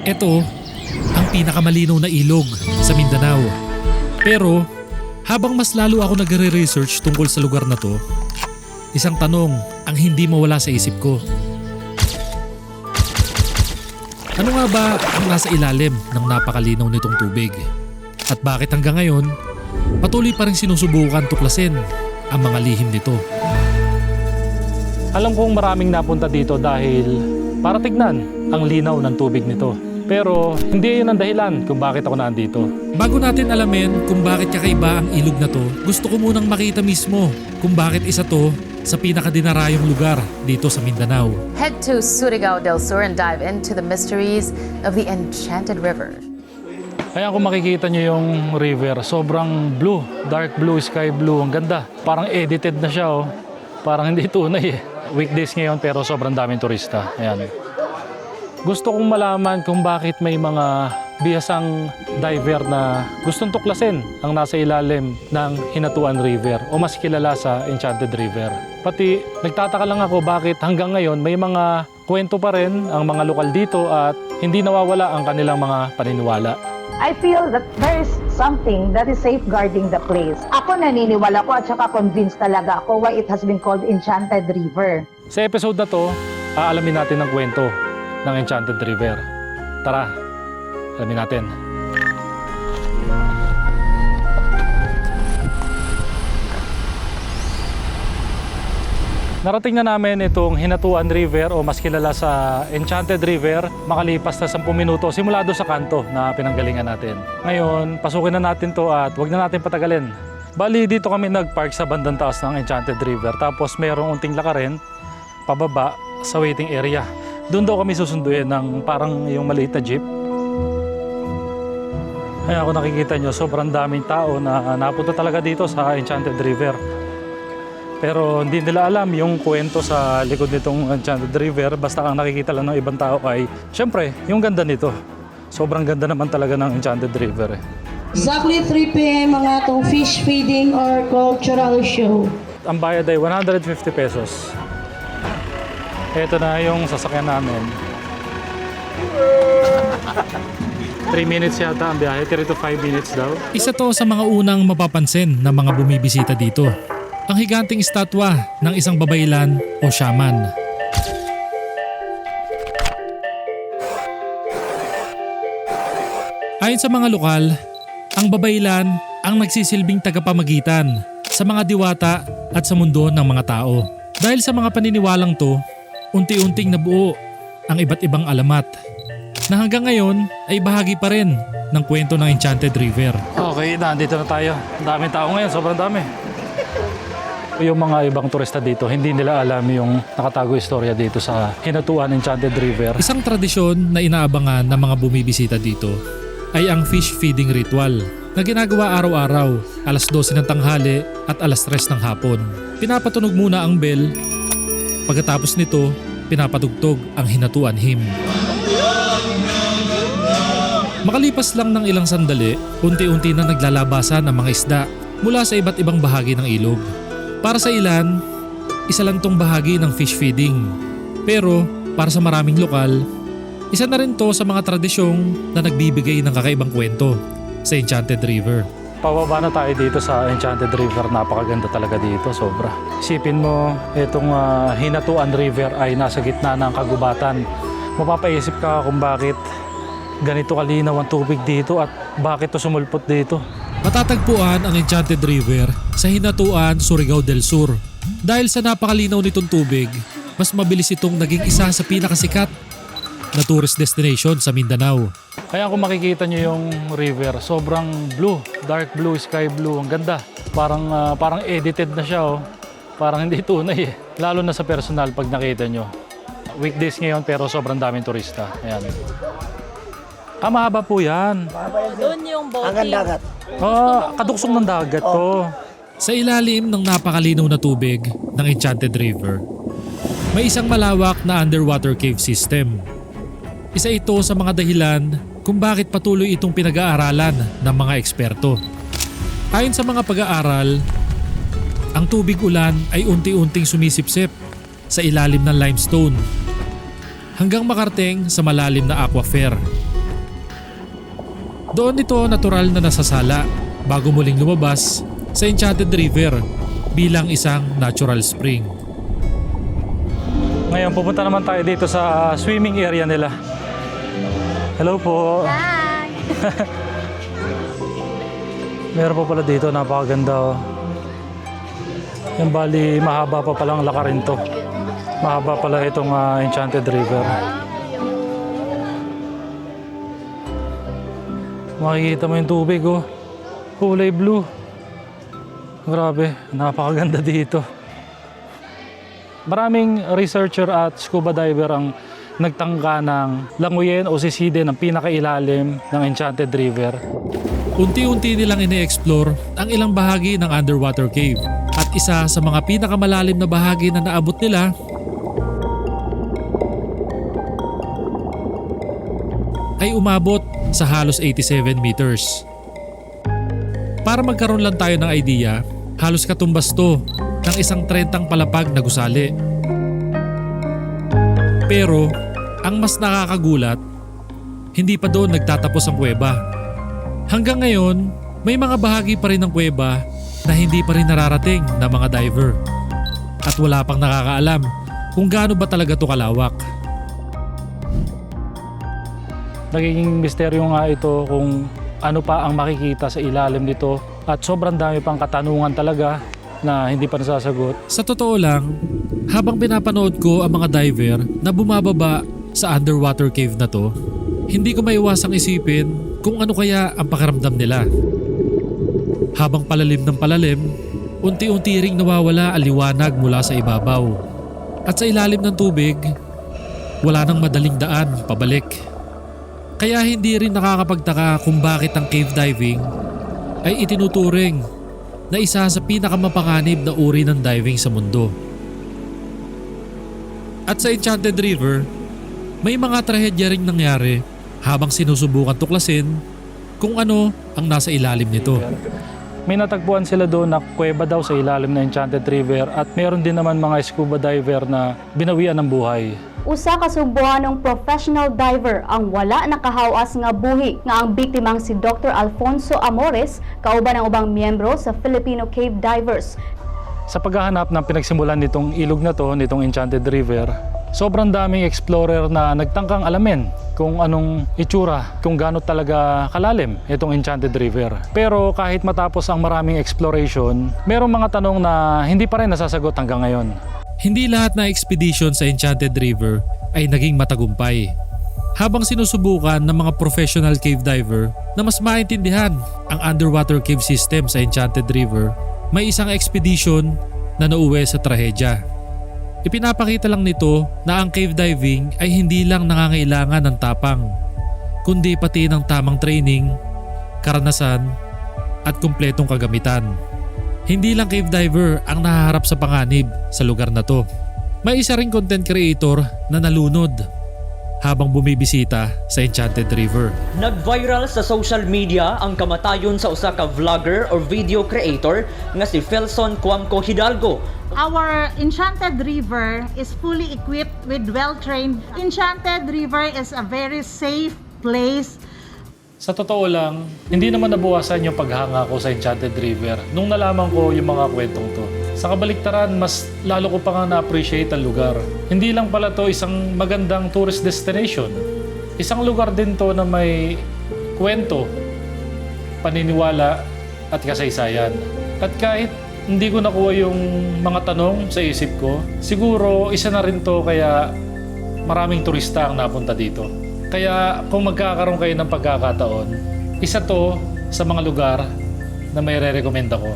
Ito ang pinakamalinaw na ilog sa Mindanao. Pero habang mas lalo ako nagre-research tungkol sa lugar na to, isang tanong ang hindi mawala sa isip ko. Ano nga ba ang nasa ilalim ng napakalinaw nitong tubig? At bakit hanggang ngayon, patuloy pa rin sinusubukan tuklasin ang mga lihim nito? Alam kong maraming napunta dito dahil para tignan ang linaw ng tubig nito. Pero hindi yun ang dahilan kung bakit ako nandito. Bago natin alamin kung bakit kakaiba ang ilog na to, gusto ko munang makita mismo kung bakit isa to sa pinakadinarayong lugar dito sa Mindanao. Head to Surigao del Sur and dive into the mysteries of the Enchanted River. Kaya kung makikita nyo yung river, sobrang blue, dark blue, sky blue. Ang ganda. Parang edited na siya oh. Parang hindi tunay eh. Weekdays ngayon pero sobrang daming turista. Ayan. Gusto kong malaman kung bakit may mga bihasang diver na gustong tuklasin ang nasa ilalim ng Hinatuan River o mas kilala sa Enchanted River. Pati nagtataka lang ako bakit hanggang ngayon may mga kwento pa rin ang mga lokal dito at hindi nawawala ang kanilang mga paniniwala. I feel that there is something that is safeguarding the place. Ako naniniwala ko at saka convinced talaga ako why it has been called Enchanted River. Sa episode na to, aalamin natin ang kwento ng Enchanted River. Tara, alamin natin. Narating na namin itong Hinatuan River o mas kilala sa Enchanted River makalipas na 10 minuto simula doon sa kanto na pinanggalingan natin. Ngayon, pasukin na natin to at wag na natin patagalin. Bali, dito kami nagpark sa bandang taas ng Enchanted River tapos mayroong unting lakarin pababa sa waiting area. Doon daw kami susunduin ng parang yung maliit na jeep. Kaya kung nakikita nyo, sobrang daming tao na napunta talaga dito sa Enchanted River. Pero hindi nila alam yung kwento sa likod nitong Enchanted River. Basta ang nakikita lang ng ibang tao ay, syempre, yung ganda nito. Sobrang ganda naman talaga ng Enchanted River eh. Exactly 3 p.m. mga itong fish feeding or cultural show. Ang bayad ay 150 pesos. Ito na yung sasakyan namin. 3 minutes yata ang biyahe, 3 to 5 minutes daw. Isa to sa mga unang mapapansin ng mga bumibisita dito. Ang higanting estatwa ng isang babaylan o shaman. Ayon sa mga lokal, ang babaylan ang nagsisilbing tagapamagitan sa mga diwata at sa mundo ng mga tao. Dahil sa mga paniniwalang to, unti-unting nabuo ang iba't ibang alamat na hanggang ngayon ay bahagi pa rin ng kwento ng Enchanted River. Okay, nandito na tayo. Ang daming tao ngayon, sobrang dami. Yung mga ibang turista dito, hindi nila alam yung nakatago istorya dito sa Hinatuan Enchanted River. Isang tradisyon na inaabangan ng mga bumibisita dito ay ang fish feeding ritual na ginagawa araw-araw, alas 12 ng tanghali at alas 3 ng hapon. Pinapatunog muna ang bell, pagkatapos nito, pinapatugtog ang Hinatuan hymn. Makalipas lang ng ilang sandali, unti-unti na naglalabasan ang mga isda mula sa iba't ibang bahagi ng ilog. Para sa ilan, isa lang tong bahagi ng fish feeding. Pero para sa maraming lokal, isa na rin to sa mga tradisyong na nagbibigay ng kakaibang kwento sa Enchanted River. Pababa na tayo dito sa Enchanted River. Napakaganda talaga dito, sobra. Isipin mo, itong Hinatuan River ay nasa gitna ng kagubatan. Mapapaisip ka kung bakit ganito kalinaw ang tubig dito at bakit to sumulpot dito. Matatagpuan ang Enchanted River sa Hinatuan, Surigao del Sur. Dahil sa napakalinaw nitong tubig, mas mabilis itong naging isa sa pinakasikat na tourist destination sa Mindanao. Kaya kung makikita nyo yung river, sobrang blue, dark blue, sky blue. Ang ganda. Parang edited na siya oh. Parang hindi tunay eh. Lalo na sa personal pag nakita nyo. Weekdays ngayon pero sobrang daming turista. Ayan. Mahaba po yan. Doon yung boating. Hanggang dagat. Kaduksong ng dagat to. Sa ilalim ng napakalinaw na tubig ng Enchanted River, may isang malawak na underwater cave system. Isa ito sa mga dahilan kung bakit patuloy itong pinag-aaralan ng mga eksperto. Ayon sa mga pag-aaral, ang tubig ulan ay unti-unting sumisipsip sa ilalim ng limestone hanggang makarating sa malalim na aquifer Doon ito natural na nasasala bago muling lumabas sa Enchanted River bilang isang natural spring. Ngayon pupunta naman tayo dito sa swimming area nila. Hello po. Hi! Meron po pala dito, napakaganda oh. Yan bali, mahaba pa palang lakarin to. Mahaba pala itong Enchanted River. Makikita mo yung tubig oh. Kulay blue. Grabe, napakaganda dito. Maraming researcher at scuba diver ang nagtangka ng languyin o siside ng pinakailalim ng Enchanted River. Unti-unti nilang ine-explore ang ilang bahagi ng underwater cave at isa sa mga pinakamalalim na bahagi na naabot nila ay umabot sa halos 87 meters. Para magkaroon lang tayo ng idea, halos katumbas to ng isang 30 palapag na gusali. Pero ang mas nakakagulat, hindi pa doon nagtatapos ang kuweba. Hanggang ngayon, may mga bahagi pa rin ng kuweba na hindi pa rin nararating ng mga diver. At wala pang nakakaalam kung gaano ba talaga ito kalawak. Nagiging misteryo nga ito kung ano pa ang makikita sa ilalim nito at sobrang dami pang katanungan talaga na hindi pa nasasagot. Sa totoo lang, habang pinapanood ko ang mga diver na bumababa sa underwater cave na to, hindi ko maiwasang isipin kung ano kaya ang pakiramdam nila. Habang palalim ng palalim, unti-unti ring nawawala ang liwanag mula sa ibabaw. At sa ilalim ng tubig, wala nang madaling daan pabalik. Kaya hindi rin nakakapagtaka kung bakit ang cave diving ay itinuturing na isa sa pinakamapanganib na uri ng diving sa mundo. At sa Enchanted River, may mga trahedya ring nangyari habang sinusubukan tuklasin kung ano ang nasa ilalim nito. May natagpuan sila doon na kuweba daw sa ilalim ng Enchanted River at meron din naman mga scuba diver na binawian ng buhay. Usa ka subuhan ng professional diver ang wala nakahawas nga buhi nga ang biktimang si Dr. Alfonso Amores kauban ang ubang miyembro sa Filipino Cave Divers. Sa paghahanap ng pinagsimulan nitong ilog na to, nitong Enchanted River, sobrang daming explorer na nagtangkang alamin kung anong itsura, kung gaano talaga kalalim itong Enchanted River. Pero kahit matapos ang maraming exploration, merong mga tanong na hindi pa rin nasasagot hanggang ngayon. Hindi lahat na expedition sa Enchanted River ay naging matagumpay. Habang sinusubukan ng mga professional cave diver na mas maintindihan ang underwater cave system sa Enchanted River, may isang expedition na nauwi sa trahedya. Ipinapakita lang nito na ang cave diving ay hindi lang nangangailangan ng tapang, kundi pati ng tamang training, karanasan at kumpletong kagamitan. Hindi lang cave diver ang nahaharap sa panganib sa lugar na to. May isa ring content creator na nalunod habang bumibisita sa Enchanted River. Nag-viral sa social media ang kamatayon sa usa ka vlogger or video creator nga si Felson Cuamco Hidalgo. Our Enchanted River is fully equipped with well-trained. Enchanted River is a very safe place. Sa totoo lang, hindi naman nabawasan yung paghanga ko sa Enchanted River nung nalaman ko yung mga kwentong to. Sa kabaliktaran, mas lalo ko pa nga na-appreciate ang lugar. Hindi lang pala to isang magandang tourist destination. Isang lugar din to na may kwento, paniniwala at kasaysayan. At kahit hindi ko nakuha yung mga tanong sa isip ko, siguro isa na rin to kaya maraming turista ang napunta dito. Kaya kung magkakaroon kayo ng pagkakataon, isa to sa mga lugar na may re-recommend ako.